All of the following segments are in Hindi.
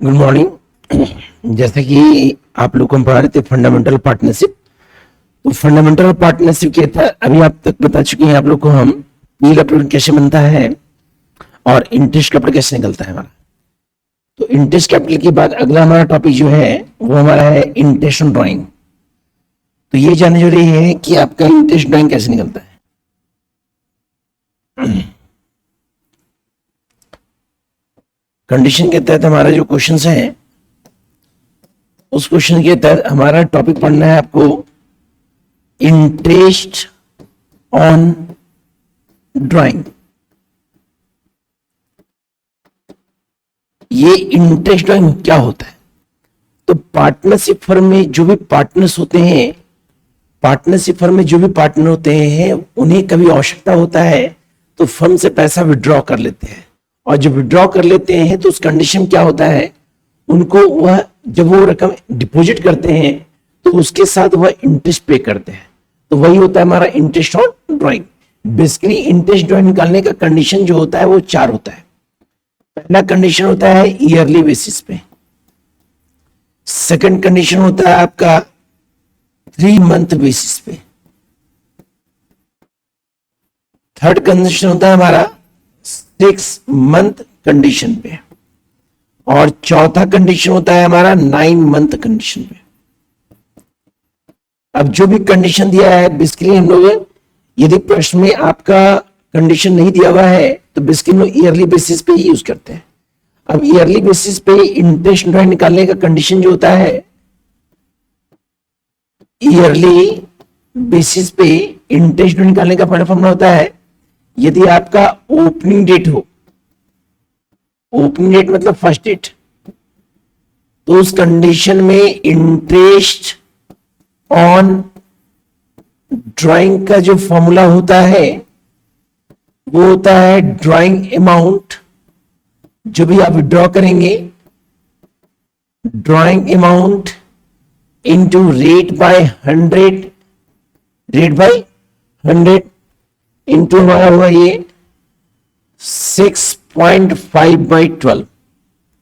Good morning. जैसे कि आप लोग को हम पढ़ा रहे थे फंडामेंटल पार्टनरशिप, तो फंडामेंटल पार्टनरशिप के तहत अभी आप तक बता चुके हैं आप लोग को हम पी कैपिटल कैसे बनता है और इंटरेस्ट कैपिटल कैसे निकलता है हमारा। तो इंटरेस्ट कैपिटल के बाद अगला हमारा टॉपिक जो है वो हमारा है इंटरेस्ट ऑन ड्राइंग। तो ये जानना जरूरी है कि आपका इंटरेस्ट ड्राइंग कैसे निकलता है। कंडीशन के तहत हमारा जो क्वेश्चन है उस क्वेश्चन के तहत हमारा टॉपिक पढ़ना है आपको इंटरेस्ट ऑन ड्राइंग। ये इंटरेस्ट ड्राइंग क्या होता है? तो पार्टनरशिप फर्म में जो भी पार्टनर्स होते हैं, पार्टनरशिप फर्म में जो भी पार्टनर होते हैं उन्हें कभी आवश्यकता होता है तो फर्म से पैसा विड्रॉ कर लेते हैं, और जब विड्रॉ कर लेते हैं तो उस कंडीशन क्या होता है, उनको वह जब वो रकम डिपॉजिट करते हैं तो उसके साथ वह इंटरेस्ट पे करते हैं। तो वही होता है हमारा interest on drawing. Basically interest drawing निकालने का कंडीशन जो होता है वो 4 होता है। पहला कंडीशन होता है ईयरली बेसिस पे, सेकंड कंडीशन होता है आपका 3 मंथ बेसिस पे, थर्ड कंडीशन होता है हमारा 6 मंथ कंडीशन पे, और चौथा कंडीशन होता है हमारा 9 मंथ कंडीशन पे। अब जो भी कंडीशन दिया है बेसिकली हम लोग, यदि प्रश्न में आपका कंडीशन नहीं दिया हुआ है तो बेसिकली लोग ईयरली बेसिस पे ही यूज करते हैं। अब ईयरली बेसिस पे इंटरेस्ट निकालने का कंडीशन जो होता है, ईयरली बेसिस पे इंटरेस्ट निकालने का पहला फॉर्मूला होता है, यदि आपका ओपनिंग डेट हो, ओपनिंग डेट मतलब फर्स्ट डेट, तो उस कंडीशन में इंटरेस्ट ऑन ड्राइंग का जो फॉर्मूला होता है वो होता है ड्राइंग अमाउंट, जो भी आप विड्रॉ करेंगे, drawing amount into rate by 100, rate by 100 into हमारा हुआ ये 6.5 बाई 12,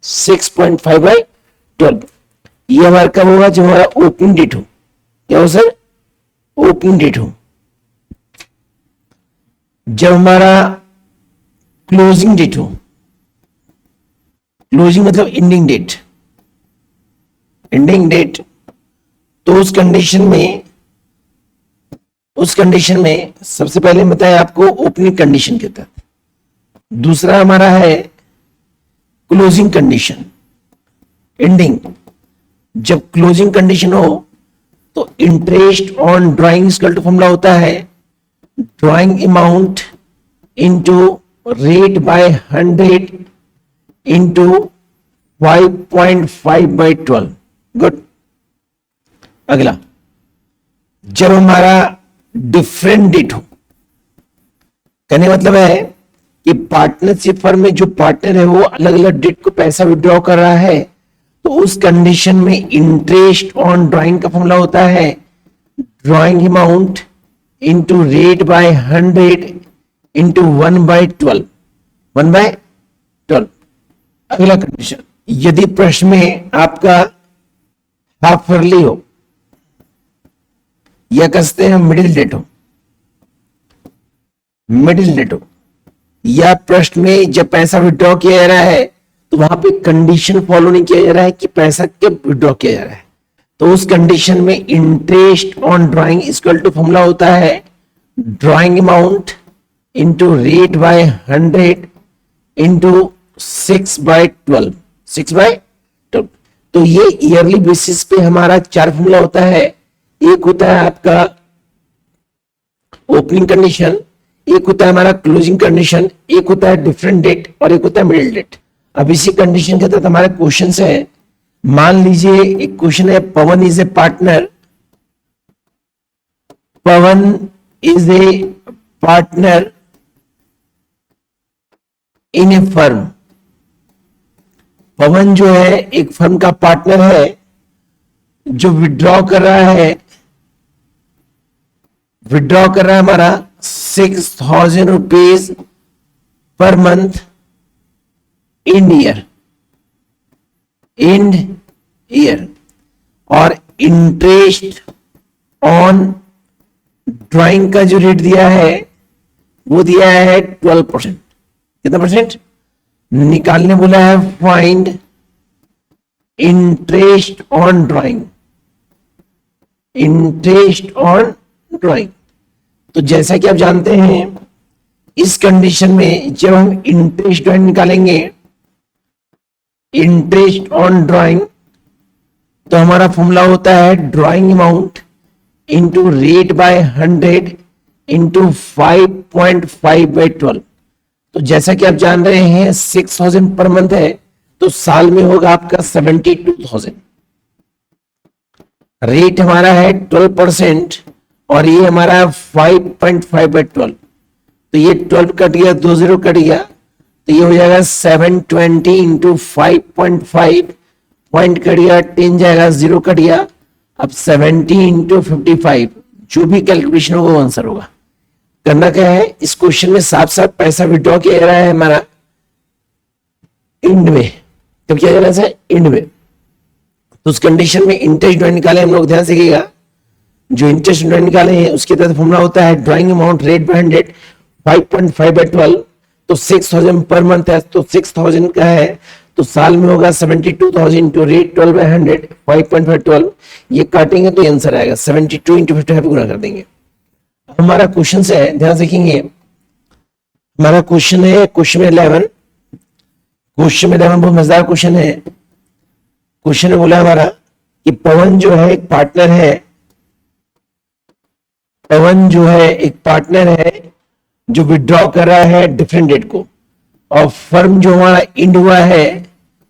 6.5 बाई 12। ये हमारा कब होगा? जब हमारा ओपनिंग डेट हो। क्या हो सर? ओपनिंग डेट हो। जब हमारा क्लोजिंग डेट हो, क्लोजिंग मतलब एंडिंग डेट, एंडिंग डेट, तो उस कंडीशन में सबसे पहले बताया आपको ओपनिंग कंडीशन के तहत। दूसरा हमारा है क्लोजिंग कंडीशन, एंडिंग। जब क्लोजिंग कंडीशन हो तो interest on drawing equal formula होता है drawing amount into rate by 100 into 5.5 by 12। Good. अगला, जब हमारा डिफरेंट डेट हो, कहने मतलब है कि पार्टनरशिप फर्म में जो पार्टनर है वो अलग अलग डेट को पैसा विड्रॉ कर रहा है, तो उस कंडीशन में इंटरेस्ट ऑन ड्राइंग का फॉर्मूला होता है drawing amount into rate by 100 into 1/12, 1/12। अगला कंडीशन, यदि प्रश्न में आपका हाफ ईयरली हो या कहते हैं मिडिल डेट हो, मिडिल डेट हो, या प्रश्न में जब पैसा विड्रॉ किया जा रहा है तो वहां पे कंडीशन फॉलो नहीं किया जा रहा है कि पैसा कब विड्रॉ किया जा रहा है, तो उस कंडीशन में interest on drawing equal to formula होता है drawing amount into rate by 100 into 6/12, 6/12। तो ये ईयरली बेसिस पे हमारा 4 फॉर्मूला होता है। एक होता है आपका ओपनिंग कंडीशन, एक होता है हमारा क्लोजिंग कंडीशन, एक होता है डिफरेंट डेट, और एक होता है मिडिल डेट। अब इसी कंडीशन के तहत हमारे क्वेश्चन है, मान लीजिए एक क्वेश्चन है, Pavan is a partner, Pavan is a partner in a firm. Pavan जो है एक फर्म का पार्टनर है जो विड्रॉ कर रहा है, विड्रॉ कर रहा है हमारा 6,000 rupees per month in year. And year, और इंटरेस्ट ऑन ड्राइंग का जो रेट दिया है वो दिया है 12%। कितना परसेंट निकालने बोला है? Find interest on drawing, interest on drawing. तो जैसा कि आप जानते हैं इस कंडीशन में जब हम इंटरेस्ट ड्राइंग निकालेंगे, इंटरेस्ट ऑन ड्राइंग, तो हमारा फॉर्मूला होता है drawing amount into rate by 100 into 5.5/12। तो जैसा कि आप जान रहे हैं 6000 पर मंथ है, तो साल में होगा आपका 72,000। रेट हमारा है 12% और ये हमारा 5.5/12, तो ये 12 कट गया, 20 कट गया, तो ये हो जाएगा 720 इंटू 5.5, पॉइंट कट गया, 10 जाएगा, 0 कट गया। अब 70 इंटू 55, जो भी कैलकुलेशन होगा वो आंसर होगा। करना क्या है, इस क्वेश्चन में साथ साथ पैसा विड्रॉ किया जा रहा है हमारा एंड में। कब किया जा रहा है? एंड में। तो उस कंडीशन में इंटरेस्ट ड्राइंग निकाले हम लोग, ध्यान से देखिएगा। जो इंटरेस्ट ड्राइंग निकाले हैं उसके तहत फॉर्मूला होता है ड्राइंग अमाउंट रेट बाय 100 5.5/12। तो 6000 पर मंथ है, तो 6000 का है, तो साल में होगा 72,000 टू रेट 12/100 5.5/12। ये काटेंगे तो आंसर आएगा 72 इंटू 55 गुना कर देंगे। हमारा क्वेश्चन से है, ध्यान देखेंगे, हमारा क्वेश्चन है क्वेश्चन 11। क्वेश्चन 11 बहुत मजेदार क्वेश्चन है। क्वेश्चन में बोला हमारा कि पवन जो है एक पार्टनर है, पवन जो है एक पार्टनर है जो विड्रॉ कर रहा है डिफरेंट डेट को, और फर्म जो हमारा इंड हुआ है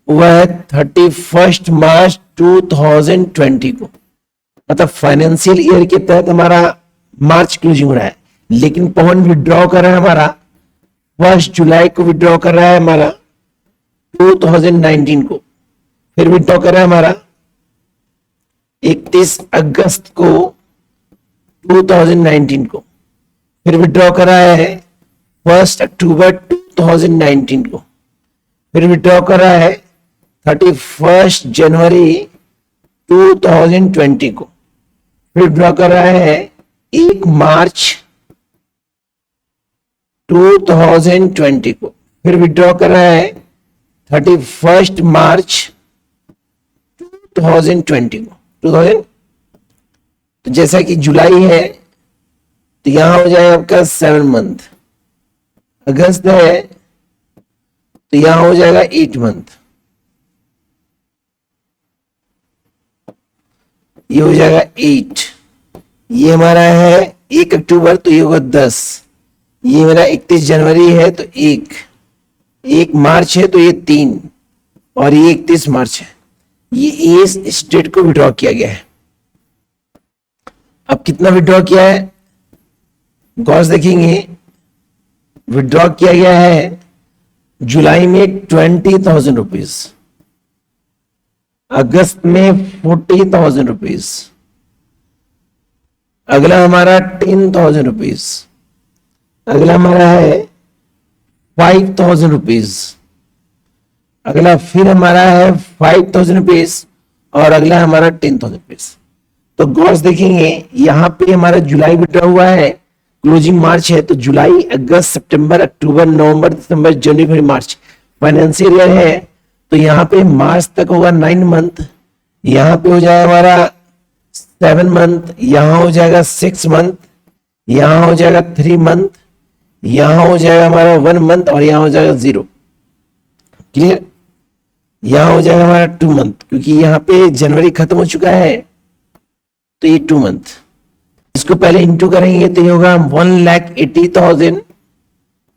वह है 31 मार्च 2020 को। मतलब फाइनेंशियल ईयर के तहत हमारा मार्च क्लोजिंग हो रहा है, लेकिन पवन विड्रॉ कर रहा है हमारा 1 जुलाई को, विड्रॉ कर रहा है हमारा 2019 को, फिर विड्रॉ कर रहा है हमारा 31 अगस्त को 2019 को, फिर विड्रॉ कर रहा है 1 अक्टूबर 2019 को, फिर विड्रॉ कर रहा है 31 जनवरी 2020 को, फिर विड्रॉ कर रहा है 1 मार्च 2020 को, फिर विड्रॉ कर रहा है 31 मार्च 2020 को 2000। तो जैसा कि जुलाई है तो यहां हो जाएगा आपका 7 मंथ, अगस्त है तो यहां हो जाएगा 8 मंथ, ये हो जाएगा 8, ये हमारा है 1 अक्टूबर तो ये होगा 10, ये मेरा 31 जनवरी है तो 1 मार्च है तो ये 3, और ये 31 मार्च है। ये इस डेट को विड्रॉ किया गया है। अब कितना विड्रॉ किया है गौर से देखेंगे। विड्रॉ किया गया है जुलाई में 20,000 रुपीज, अगस्त में 40,000 रुपीज, अगला हमारा 10,000 रुपीज, अगला हमारा है 5,000 रुपीज, अगला फिर हमारा है 5,000 रुपीज, और अगला हमारा 10,000 रुपीज। तो गौर से देखेंगे यहां पे हमारा जुलाई विड्रॉ हुआ है, क्लोजिंग मार्च है, तो जुलाई अगस्त सितंबर अक्टूबर नवंबर दिसंबर जनवरी फरवरी मार्च फाइनेंशियल ईयर है, तो यहाँ पे मार्च तक होगा 9 मंथ, यहाँ पे हो जाएगा हमारा 7 मंथ, यहाँ हो जाएगा 6 मंथ, यहाँ हो जाएगा 3 मंथ, यहाँ हो जाएगा हमारा 1 मंथ, और यहाँ हो जाएगा 0। क्लियर? यहाँ हो जाएगा हमारा 2 मंथ, क्योंकि यहाँ पे जनवरी खत्म हो चुका है तो ये 2 मंथ। इसको पहले इंटू करेंगे तो ये होगा 1,80,000,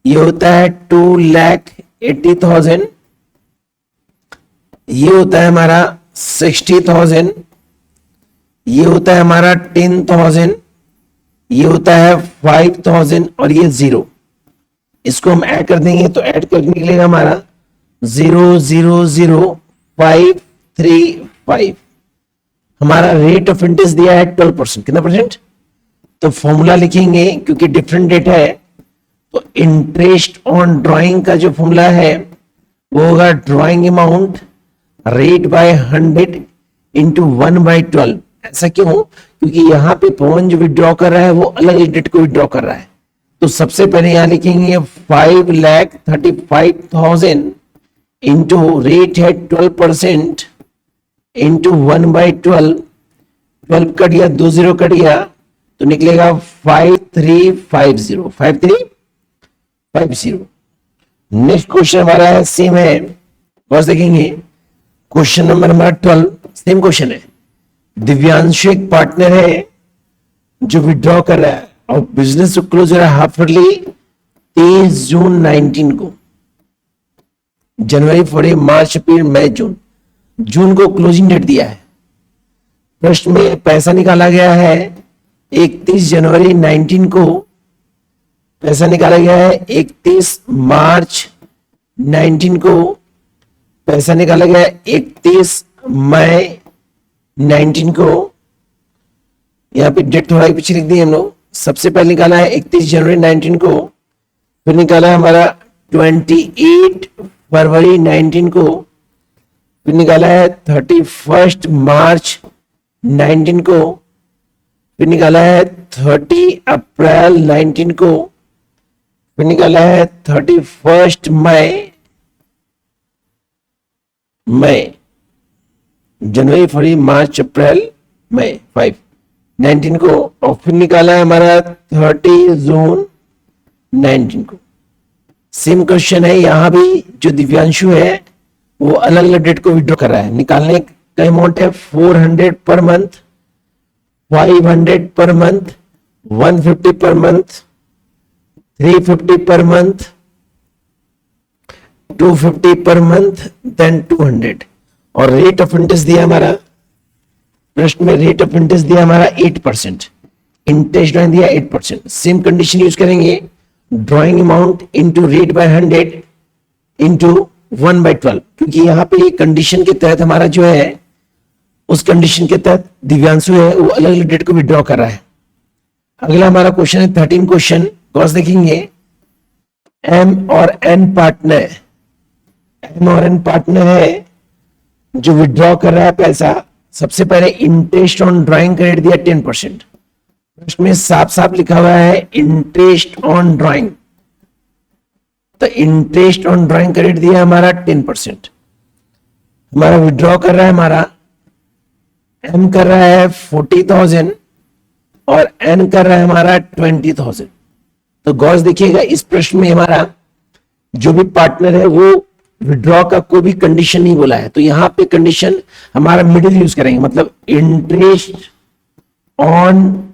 ये होता है 2,80,000, ये होता है हमारा 60,000, ये होता है हमारा 10,000, ये होता है 5,000, और ये 0। इसको हम ऐड कर देंगे तो ऐड करके निकलेगा हमारा 0,00535। हमारा रेट ऑफ इंटरेस्ट दिया है 12%। कितना परसेंट? तो फॉर्मूला लिखेंगे, क्योंकि डिफरेंट डेट है तो इंटरेस्ट ऑन ड्राइंग का जो फॉर्मूला है वो होगा drawing amount rate by 100 into 1/12। ऐसा क्यों? क्योंकि यहाँ पे पवन जो विड्रॉ कर रहा है वो अलग अलग डेट को विड्रॉ कर रहा है। तो सबसे पहले यहां लिखेंगे 5,35,000 इंटू रेट है 12% इंटू 1/12। 12 कट गया, 20 कट गया, तो निकलेगा 5350। 5350। नेक्स्ट क्वेश्चन हमारा है, सेम है, बस देखेंगे क्वेश्चन नंबर हमारा 12। सेम क्वेश्चन है। दिव्यांशु एक पार्टनर है जो विड्रॉ कर रहा है और बिजनेस क्लोज हो रहा है हाफ ईयरली 23 जून 19 को। जनवरी, फरवरी, मार्च, अप्रैल, मई, जून को क्लोजिंग डेट दिया है। प्रश्न में पैसा निकाला गया है 31 जनवरी 19 को, पैसा निकाला गया है 31 मार्च 19 को, पैसा निकाला गया है 31 मई 19 को। यहां पे डेट थोड़ा पीछे लिख दी हम लोग। सबसे पहले निकाला है 31 जनवरी 19 को, फिर निकाला है हमारा 28 फरवरी 19 को, फिर निकाला है 31 मार्च 19 को, फिर निकाला है 30 अप्रैल 19 को, फिर निकाला है 31 मई, जनवरी, फरवरी, मार्च, अप्रैल, मई 19 को, और फिर निकाला है हमारा 30 जून 19 को। सेम क्वेश्चन है, यहां भी जो दिव्यांशु है वो अलग अलग डेट को विड्रॉ कर रहा है। निकालने का अमाउंट है 400 per month, 500 per month, 150 per month, 350 per month, 250 per month, then 200। और रेट ऑफ इंटरेस्ट दिया हमारा, प्रश्न में रेट ऑफ इंटरेस्ट दिया हमारा 8%, इंटरेस्ट दिया 8%। सेम कंडीशन यूज करेंगे, drawing amount into rate by 100 into 1/12, क्योंकि यहाँ पे कंडीशन के तहत हमारा जो है, उस कंडीशन के तहत दिव्यांशु है वो अलग अलग डेट को विड्रॉ कर रहा है। अगला हमारा क्वेश्चन है 13 क्वेश्चन, कौन देखेंगे। एम और एन पार्टनर, एम और एन पार्टनर है जो विड्रॉ कर रहा है पैसा। सबसे पहले इंटरेस्ट ऑन ड्राइंग का रेट दिया 10%। उसमें साफ साफ लिखा हुआ है इंटरेस्ट ऑन ड्राइंग, तो इंटरेस्ट ऑन ड्राइंग का रेट दिया हमारा 10%। हमारा विड्रॉ कर रहा है, हमारा एम कर रहा है 40,000 और एन कर रहा है हमारा 20,000। तो गौर देखिएगा, इस प्रश्न में हमारा जो भी पार्टनर है वो विड्रॉ का कोई भी कंडीशन नहीं बोला है, तो यहां पे कंडीशन हमारा मिडिल यूज करेंगे, मतलब इंटरेस्ट ऑन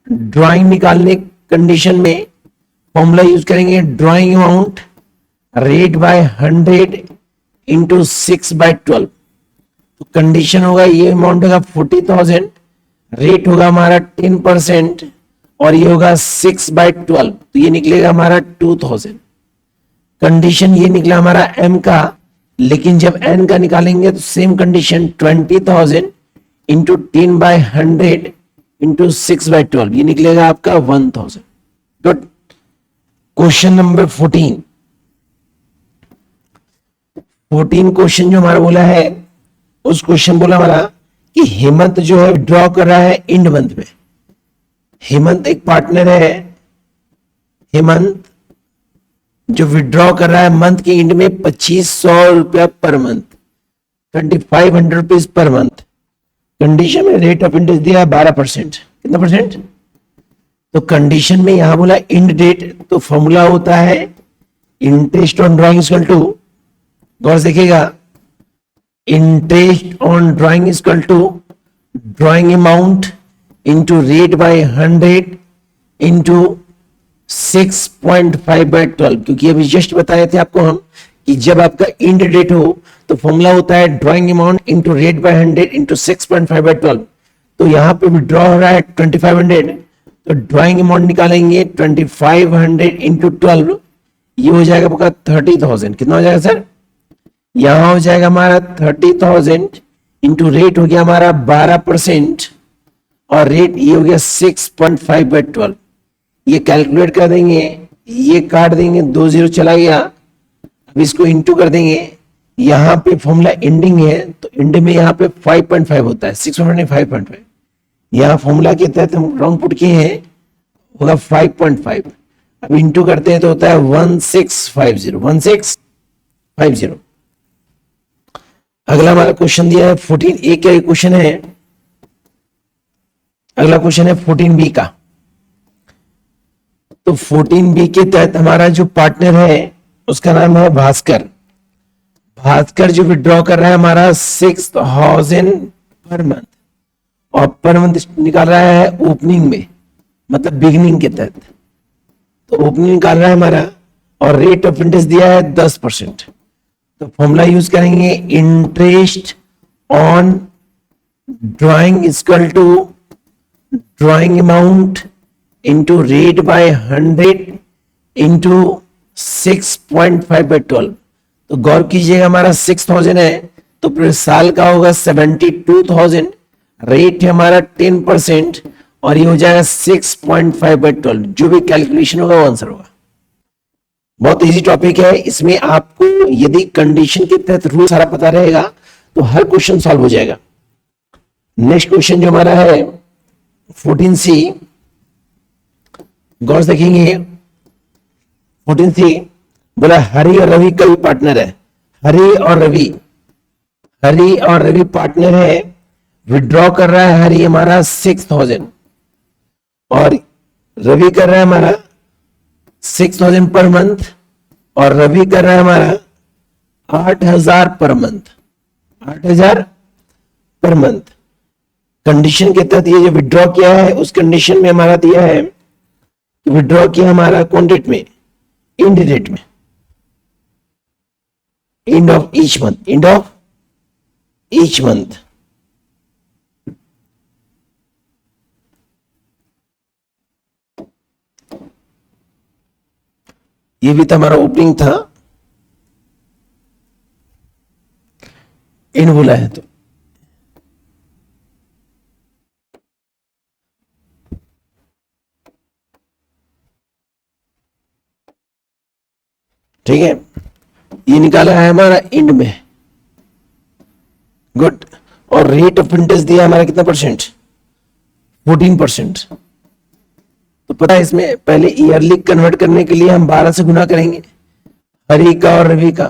ड्राइंग निकालने कंडीशन में फॉर्मूला यूज करेंगे, drawing amount rate by 100 into 6/12। तो कंडीशन होगा, ये अमाउंट होगा 40,000, रेट होगा हमारा 10% और ये होगा 6/12, तो ये निकलेगा हमारा 2,000। कंडीशन ये निकला हमारा एम का, लेकिन जब एन का निकालेंगे तो सेम कंडीशन 20,000 इंटू 10/100 इंटू 6/12, ये निकलेगा आपका 1,000। गुड। क्वेश्चन नंबर 14 क्वेश्चन जो हमारा बोला है, उस क्वेश्चन बोला हमारा कि हेमंत जो है ड्रॉ कर रहा है इंड मंथ में। हेमंत एक पार्टनर है, हेमंत जो विड्रॉ कर रहा है मंथ के एंड में 2,500 रुपया per month, 2,500 rupees per month. Condition में रेट ऑफ इंटरेस्ट दिया 12%। कितना परसेंट? तो कंडीशन में यहां बोला इंड डेट, तो फॉर्मूला होता है interest on drawing equal to, गौर से देखिएगा, interest on drawing equal to drawing amount into rate by 100 into 6.5/12। क्योंकि अभी जस्ट बताए थे आपको हम कि जब आपका इंड डेट हो तो फॉर्मूला होता है drawing amount into rate by 100 into 6.5/12। तो यहां पे विड्रॉ हो रहा है 2,500, तो ड्राइंग अमाउंट निकालेंगे 2,500 इंटू 12, ये हो जाएगा आपका 30,000। कितना हो जाएगा सर? यहां हो जाएगा हमारा 30,000 इंटू रेट हो गया हमारा 12% और रेट ये हो गया 6.5/12। ये कैलकुलेट कर देंगे, ये काट देंगे, 2 0 चला गया, अब इसको इंटू कर देंगे, यहाँ पे फॉर्मूला एंडिंग है तो एंड में यहाँ पे 5.5 होता है, 605.5। यहाँ फॉर्मूला के तहत हम राउंड पुट किए हैं, होगा 5.5। अब इंटू करते हैं तो होता है 1650। अगला हमारा क्वेश्चन दिया है 14A का क्वेश्चन है। अगला क्वेश्चन है 14B का। तो 14B के तहत हमारा जो पार्टनर है उसका नाम है भास्कर। भास्कर जो विड्रॉ कर रहा है हमारा 6000 पर मंथ, और पर मंथ निकाल रहा है ओपनिंग में, मतलब बिगनिंग के तहत। तो ओपनिंग निकाल रहा है हमारा, और रेट ऑफ इंटरेस्ट दिया है 10%। तो फॉर्मूला यूज करेंगे, interest on drawing equal to drawing amount into rate by 100 into 6.5/12। तो गौर कीजिएगा हमारा 6000 है तो पूरे साल का होगा 72,000, रेट है हमारा 10%, और ये हो जाएगा 6.5/12। जो भी कैलकुलेशन होगा वो आंसर होगा। बहुत इजी टॉपिक है, इसमें आपको यदि कंडीशन के तहत रूल सारा पता रहेगा तो हर क्वेश्चन सॉल्व हो जाएगा। नेक्स्ट क्वेश्चन जो हमारा है 14C, गौर से देखेंगे। 14C बोला हरी और रवि का भी पार्टनर है। हरी और रवि पार्टनर है। विड्रॉ कर रहा है हरी हमारा 6000 और रवि कर रहा है हमारा 6000 पर मंथ, और रवि कर रहा है हमारा 8000 per month. 8000 per month condition के तहत ये जो विड्रॉ किया है उस कंडीशन में हमारा दिया है कि विड्रॉ किया हमारा कौन डेट में, एंड डेट में, एंड ऑफ ईच मंथ। ये भी तो हमारा ओपनिंग था, एंड बोला है तो ठीक है। ये निकाला है हमारा एंड में, गुड। और रेट ऑफ इंटरेस्ट दिया हमारा कितना परसेंट, 14%। तो पता है इसमें पहले ईयरली कन्वर्ट करने के लिए हम 12 से गुना करेंगे हरी का और रवि का।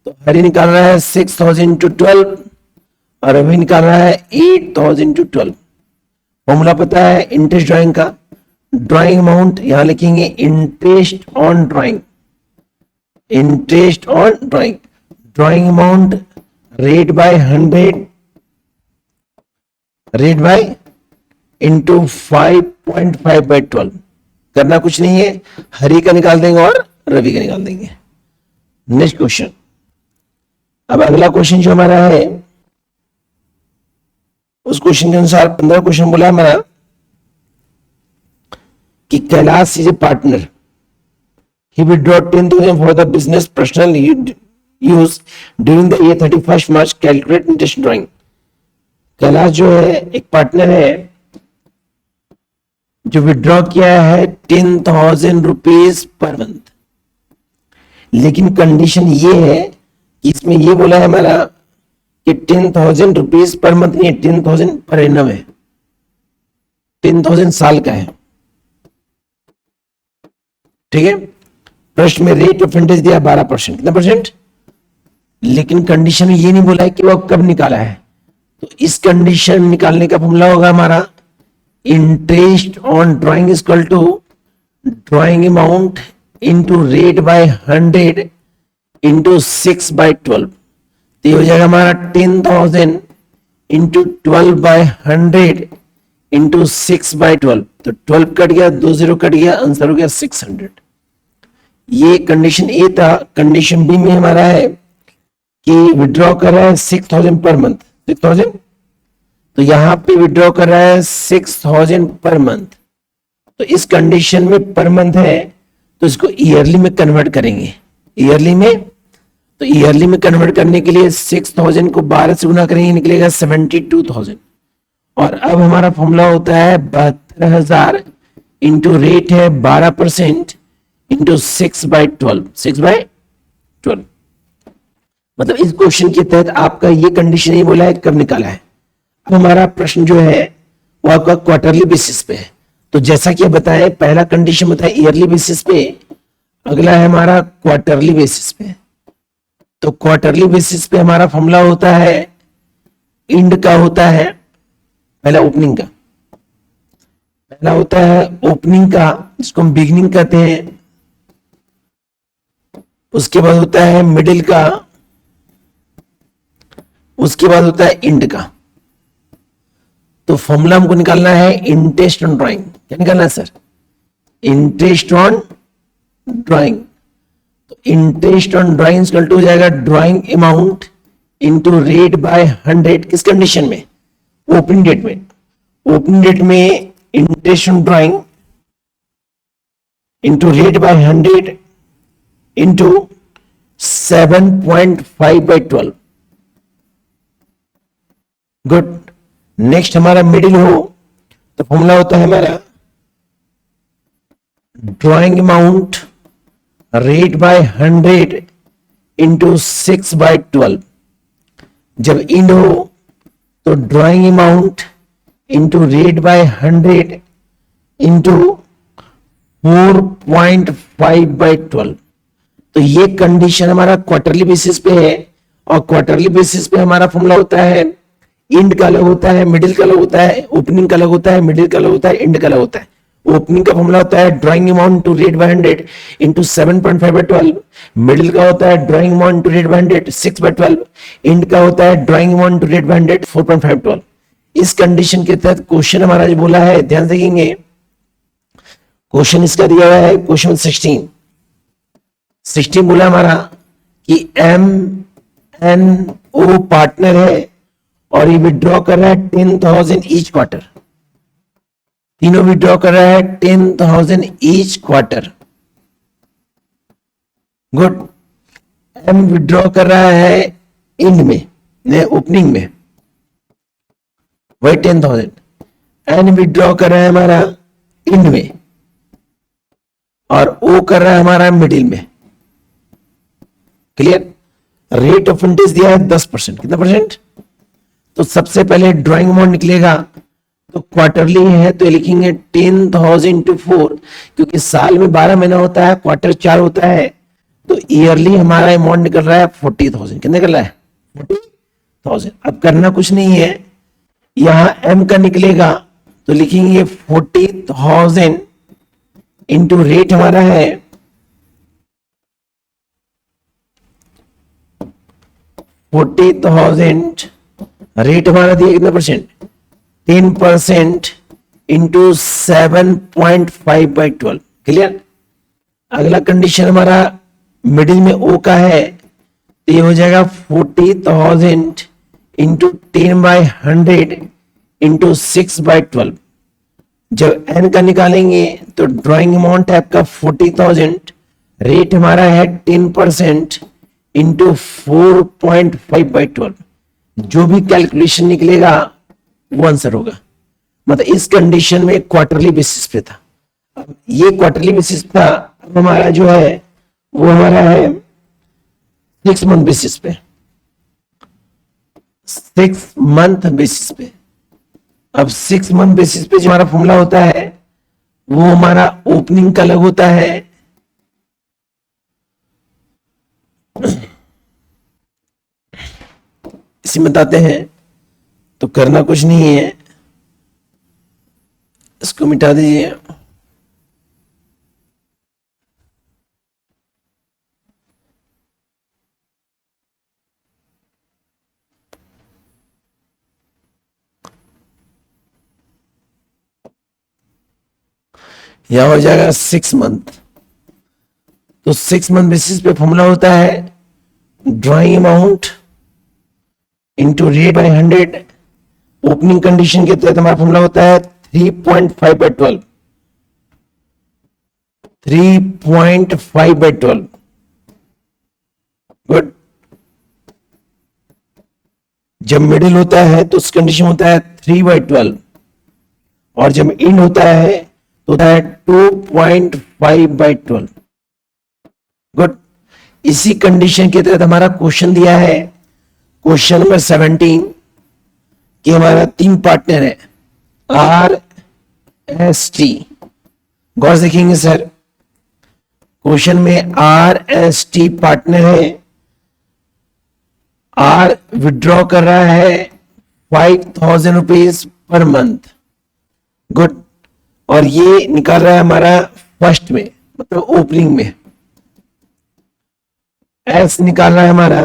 तो हरी निकाल रहा है 6000 to 12 और रवि निकाल रहा है 8000 to 12। फॉर्मूला पता है इंटरेस्ट ड्राइंग का, ड्राइंग अमाउंट यहां लिखेंगे interest on drawing, interest on drawing, drawing amount rate by 100 rate by into 5.5/12। करना कुछ नहीं है, हरी का निकाल देंगे और रवि का निकाल देंगे। Next question. अब अगला क्वेश्चन जो हमारा है उस क्वेश्चन के अनुसार 15 क्वेश्चन बोला हमारा कि Kailash is a partner, he withdrew 10,000 for the business personal use during the year 31st March, calculate interest drawing। Kailash जो है एक पार्टनर है जो विड्रॉ किया है 10,000 रुपीज पर मंथ, लेकिन कंडीशन ये है कि इसमें ये बोला है हमारा कि 10,000 रुपीज पर मंथ नहीं, 10,000 पर एनम है, 10,000 साल का है, ठीक है। प्रश्न में रेट ऑफ इंटरेस्ट दिया 12%, कितना परसेंट, लेकिन कंडीशन में ये नहीं बोला है कि वो कब निकाला है। तो इस कंडीशन निकालने का फॉर्मूला होगा हमारा interest on drawing equal to drawing amount into rate by 100 into 6/12। तो ये हो जाएगा हमारा 10,000 इंटू 12/100 इंटू 6/12। तो 12 कट गया, 2 0 कट गया, आंसर हो गया 600। ये कंडीशन ए था। कंडीशन बी में हमारा है कि विड्रॉ कर रहा है 6000 पर मंथ, 6000, तो यहां पे विड्रॉ कर रहा है 6000 पर मंथ। तो इस कंडीशन में पर मंथ है तो इसको ईयरली में कन्वर्ट करेंगे, ईयरली में। तो ईयरली में कन्वर्ट करने के लिए 6000 को 12 से गुना करेंगे, निकलेगा 72,000। और अब हमारा फॉर्मूला होता है 72,000 इंटू रेट है 12% इंटू 6/12, 6/12। मतलब इस क्वेश्चन के तहत आपका ये कंडीशन ही बोला है, कब निकाला है। अब हमारा प्रश्न जो है वो आपका क्वार्टरली बेसिस पे है। तो जैसा कि बताया, पहला कंडीशन बताया ईयरली बेसिस पे, अगला है हमारा क्वार्टरली बेसिस पे। तो क्वार्टरली बेसिस पे हमारा फॉर्मूला होता है, इंड का होता है, पहला ओपनिंग का, पहला होता है ओपनिंग का जिसको हम बिगनिंग कहते हैं, उसके बाद होता है मिडिल का, उसके बाद होता है इंड का। तो फॉर्मूला हमको निकालना है इंटरेस्ट ऑन ड्राइंग। क्या निकालना है सर? Interest on drawing. तो interest on drawing equal to हो जाएगा drawing amount into rate by 100। किस कंडीशन में? ओपनिंग डेट में। ओपनिंग डेट में interest on drawing into rate by 100 into 7.5/12। Good. Next हमारा मिडिल हो तो फॉर्मूला होता है हमारा drawing amount rate by 100 into 6/12। जब इंड हो तो drawing amount into rate by 100 into 4.5/12। तो ये कंडीशन हमारा क्वार्टरली बेसिस पे है, और क्वार्टरली बेसिस पे हमारा फॉर्मूला होता है इंड का अलग होता है, मिडिल का अलग होता है, ओपनिंग का अलग होता है, मिडिल का अलग होता है, इंड का अलग होता है। ओपनिंग का फॉर्मूला होता है drawing amount to rate by 100 into 7.5/12। Middle का होता है drawing amount to rate by 100 6/12। End का होता है drawing amount to rate by 100 4.5/12। इस कंडीशन के तहत क्वेश्चन हमारा जो बोला है, ध्यान देखेंगे, क्वेश्चन इसका दिया हुआ है क्वेश्चन 16 बोला हमारा कि MNO पार्टनर है और ये विड्रॉ कर रहा है 10,000 ईच क्वार्टर। तीनों विड्रॉ कर रहा है 10,000 each quarter. Good. M withdraw कर रहा है इंड में, ओपनिंग में, वही 10,000। एन विड्रॉ कर रहा है हमारा इंड में, और ओ कर रहा है हमारा मिडिल में। क्लियर? रेट ऑफ इंटरेस्ट दिया है 10%। कितना परसेंट? तो सबसे पहले ड्राइंग अमाउंट निकलेगा, तो क्वार्टरली है तो लिखेंगे 10,000 × 4, क्योंकि साल में 12 महीना होता है, क्वार्टर 4 होता है, तो ईयरली हमारा अमाउंट निकल रहा है 40,000। कितना निकल रहा है? 40,000। अब करना कुछ नहीं है, यहां एम का निकलेगा तो लिखेंगे 40,000 इंटू रेट हमारा है 40,000, रेट हमारा दिया कितना परसेंट? 10% इंटू 7.5/12। क्लियर? अगला कंडीशन हमारा मिडिल में ओ का है, तो ये हो जाएगा 40,000 इंटू 10/100 इंटू 6/12। जब एन का निकालेंगे तो ड्राइंग अमाउंट है आपका 40,000, रेट हमारा है 10% इंटू 4.5/12। जो भी कैलकुलेशन निकलेगा वो आंसर होगा। मतलब इस कंडीशन में क्वार्टरली बेसिस पे था। अब ये क्वार्टरली बेसिस था, अब हमारा जो है वो हमारा है 6 मंथ बेसिस पे। 6 मंथ बेसिस पे। अब 6 मंथ बेसिस पे जो हमारा फॉर्मूला होता है वो हमारा ओपनिंग का अलग होता है, इसी में बताते हैं, तो करना कुछ नहीं है, इसको मिटा दीजिए। यहां हो जाएगा 6 मंथ। तो 6 मंथ बेसिस पे फॉर्मूला होता है drawing amount into rate by 100। Opening condition के तहत हमारा फॉर्मूला होता है 3.5/12। 3.5/12। गुड। जब मिडिल होता है तो उस कंडीशन होता है 3/12, और जब इन होता है तो होता है 2.5/12। गुड। इसी कंडीशन के तहत हमारा क्वेश्चन दिया है, क्वेश्चन नंबर 17 कि हमारा 3 पार्टनर है RST। गौर से देखेंगे सर, क्वेश्चन में RST पार्टनर है, R विड्रॉ कर रहा है 5,000 रुपीज पर मंथ। गुड। और ये निकाल रहा है हमारा फर्स्ट में, मतलब ओपनिंग में। S निकाल रहा है हमारा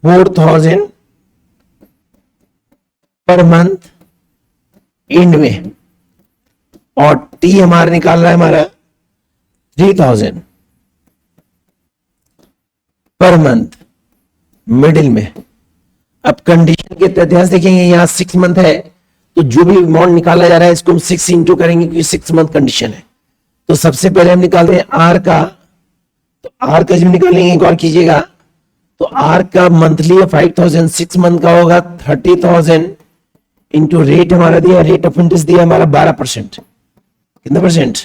4,000 पर मंथ एंड में, और T हमारा निकाल रहा है हमारा 3,000 पर मंथ मिडिल में। अब कंडीशन के तहत ध्यान से देखेंगे, यहां 6 मंथ है, तो जो भी अमाउंट निकाला जा रहा है इसको हम 6 इंटू करेंगे क्योंकि 6 मंथ कंडीशन है। तो सबसे पहले हम निकालते हैं आर का, तो आर का जब निकालेंगे गौर कीजिएगा, तो आर का मंथली है 5,000, 6 मंथ का होगा 30,000 इंटू रेट हमारा दिया, रेट ऑफ इंटरेस्ट दिया हमारा 12%। कितना परसेंट?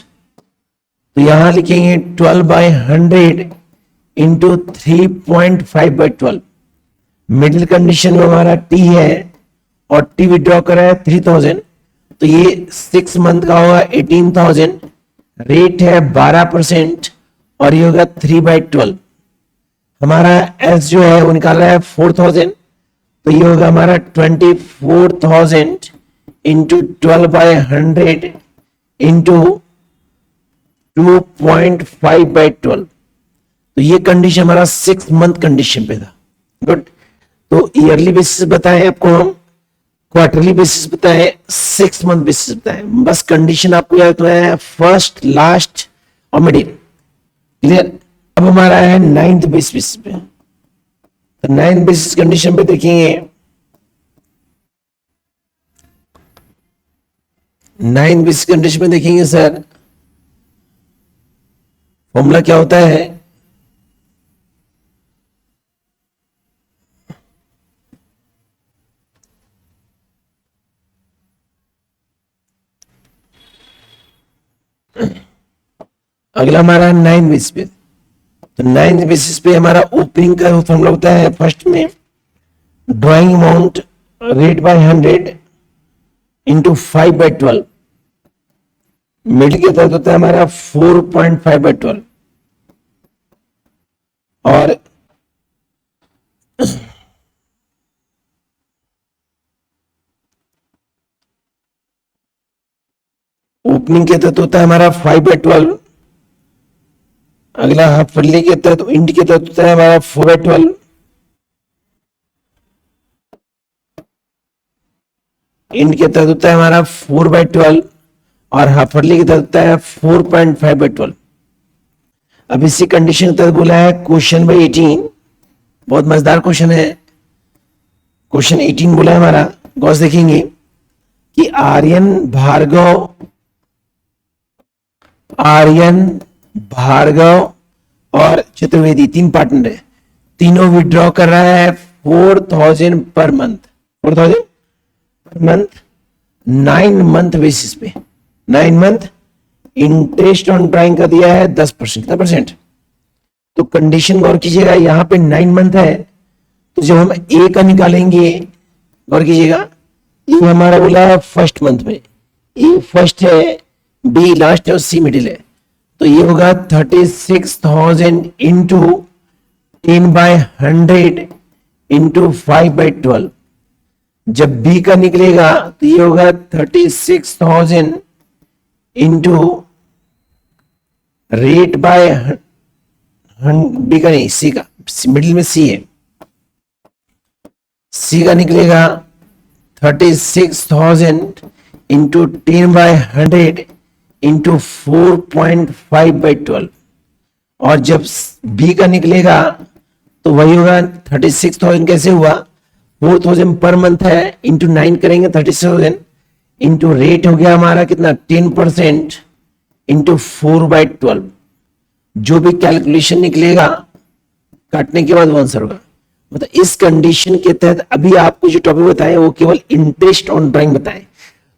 तो यहां लिखेंगे 12/100 इंटू 3.5/12। मिडिल कंडीशन में हमारा टी है और टी विड्रॉ करा है 3,000, तो ये 6 मंथ का होगा 18,000, रेट है 12% और ये होगा 3/12। हमारा एस जो है वो निकाल रहा है 4,000, तो ये होगा हमारा 24,000 इंटू 12/100 इंटू 2.5/12। तो ये कंडीशन हमारा 6 मंथ कंडीशन पे था। गुड। तो ईयरली बेसिस बताएं आपको हम, क्वार्टरली बेसिस बताएं, 6 मंथ बेसिस बताएं, बस कंडीशन आपको याद रखना है, फर्स्ट, लास्ट और मिडिल। क्लियर? अब हमारा है 9th बेसिस पे, तो 9th बेसिस कंडीशन पे देखेंगे, 9th बेसिस कंडीशन में देखेंगे सर, फॉर्मूला क्या होता है? अगला हमारा 9th बेसिस पे, तो 9th बेसिस पे हमारा ओपनिंग का फॉर्मूला होता है, फर्स्ट में drawing amount rate by 100 into 5/12, middle के तहत होता है हमारा 4.5/12, और ओपनिंग के तहत होता है हमारा 5/12। अगला हाफरली के तहत, इंड के तहत होता है हमारा 4/12। इंड के तहत होता है हमारा 4/12 और हाफरली के तहत होता है 4.5/12। अब इसी कंडीशन के तहत बोला है क्वेश्चन बाई 18, बहुत मजेदार क्वेश्चन है। क्वेश्चन 18 बोला है हमारा, गौर से देखेंगे कि आर्यन, भार्गव और चतुर्वेदी 3 पार्टनर है, तीनों विड्रॉ कर रहा है 4,000 per month, 4,000 per month 9 month basis पे। 9 मंथ इंटरेस्ट ऑन ड्राइंग का दिया है 10%। कितना परसेंट? तो कंडीशन गौर कीजिएगा, यहां पे 9 मंथ है, तो जब हम ए का निकालेंगे, गौर कीजिएगा, ये हमारा बोला है फर्स्ट मंथ में, ए फर्स्ट है, बी लास्ट है और सी मिडिल है, तो ये होगा 36,000 इंटू 10/100 इंटू 5/12। जब बी का निकलेगा तो ये होगा 36,000 इंटू रेट बाय, बी का नहीं, सी का, मिडिल में सी है, सी का निकलेगा 36,000 इंटू 10/100 इंटू 4.5/12, और जब बी का निकलेगा तो वही होगा 36,000 कैसे हुआ, 4,000 पर मंथ है, इंटू 9 करेंगे 36,000 इंटू रेट हो गया हमारा कितना 10% इंटू 4/12। जो भी कैलकुलेशन निकलेगा काटने के बाद वो आंसर होगा। मतलब इस कंडीशन के तहत अभी आपको जो टॉपिक बताए वो केवल इंटरेस्ट ऑन ड्राइंग बताए,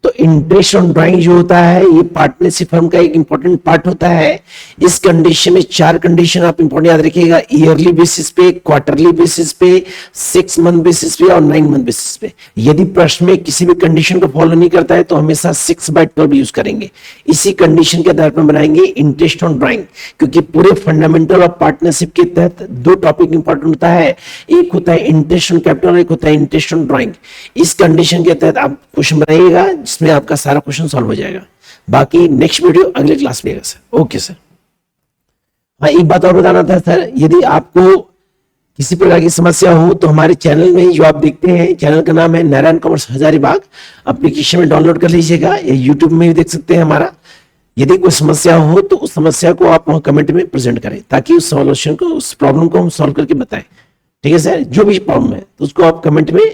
तो इंटरेस्ट ऑन ड्राइंग जो होता है ये पार्टनरशिप फर्म का एक इंपॉर्टेंट पार्ट होता है। इस कंडीशन में 4 कंडीशन आप इंपॉर्टेंट याद रखिएगा, ईयरली बेसिस पे, क्वार्टरली बेसिस पे, 6 मंथ बेसिस पे और 9 मंथ बेसिस पे। यदि प्रश्न में किसी भी कंडीशन को फॉलो नहीं करता है तो हमेशा 6/12 यूज करेंगे। इसी कंडीशन के आधार पर बनाएंगे इंटरेस्ट ऑन ड्राइंग, क्योंकि पूरे फंडामेंटल ऑफ पार्टनरशिप के तहत 2 टॉपिक इंपॉर्टेंट होता है, एक होता है इंटरेस्ट ऑन कैपिटल, एक होता है इंटरेस्ट ऑन ड्राइंग। इस कंडीशन के तहत आप क्वेश्चन बनाइएगा जिसमें आपका सारा क्वेश्चन सॉल्व हो जाएगा। बाकी नेक्स्ट वीडियो अगले क्लास में सर। Okay sir. हाँ, एक बात और बताना था सर, यदि आपको किसी प्रकार की समस्या हो तो हमारे चैनल में जो आप देखते हैं, चैनल का नाम है नारायण कॉमर्स हजारीबाग, एप्लीकेशन में डाउनलोड कर लीजिएगा, या यूट्यूब में भी देख सकते हैं हमारा। यदि कोई समस्या हो तो उस समस्या को आप वहां कमेंट में प्रेजेंट करें, ताकि उस सॉल्यूशन को, उस प्रॉब्लम को हम सॉल्व करके बताएं। ठीक है सर, जो भी प्रॉब्लम है तो उसको आप कमेंट में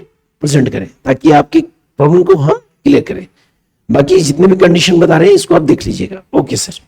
प्रेजेंट करें, ताकि आपकी प्रॉब्लम को हम क्लियर करें। बाकी जितने भी कंडीशन बता रहे हैं इसको आप देख लीजिएगा। Okay sir.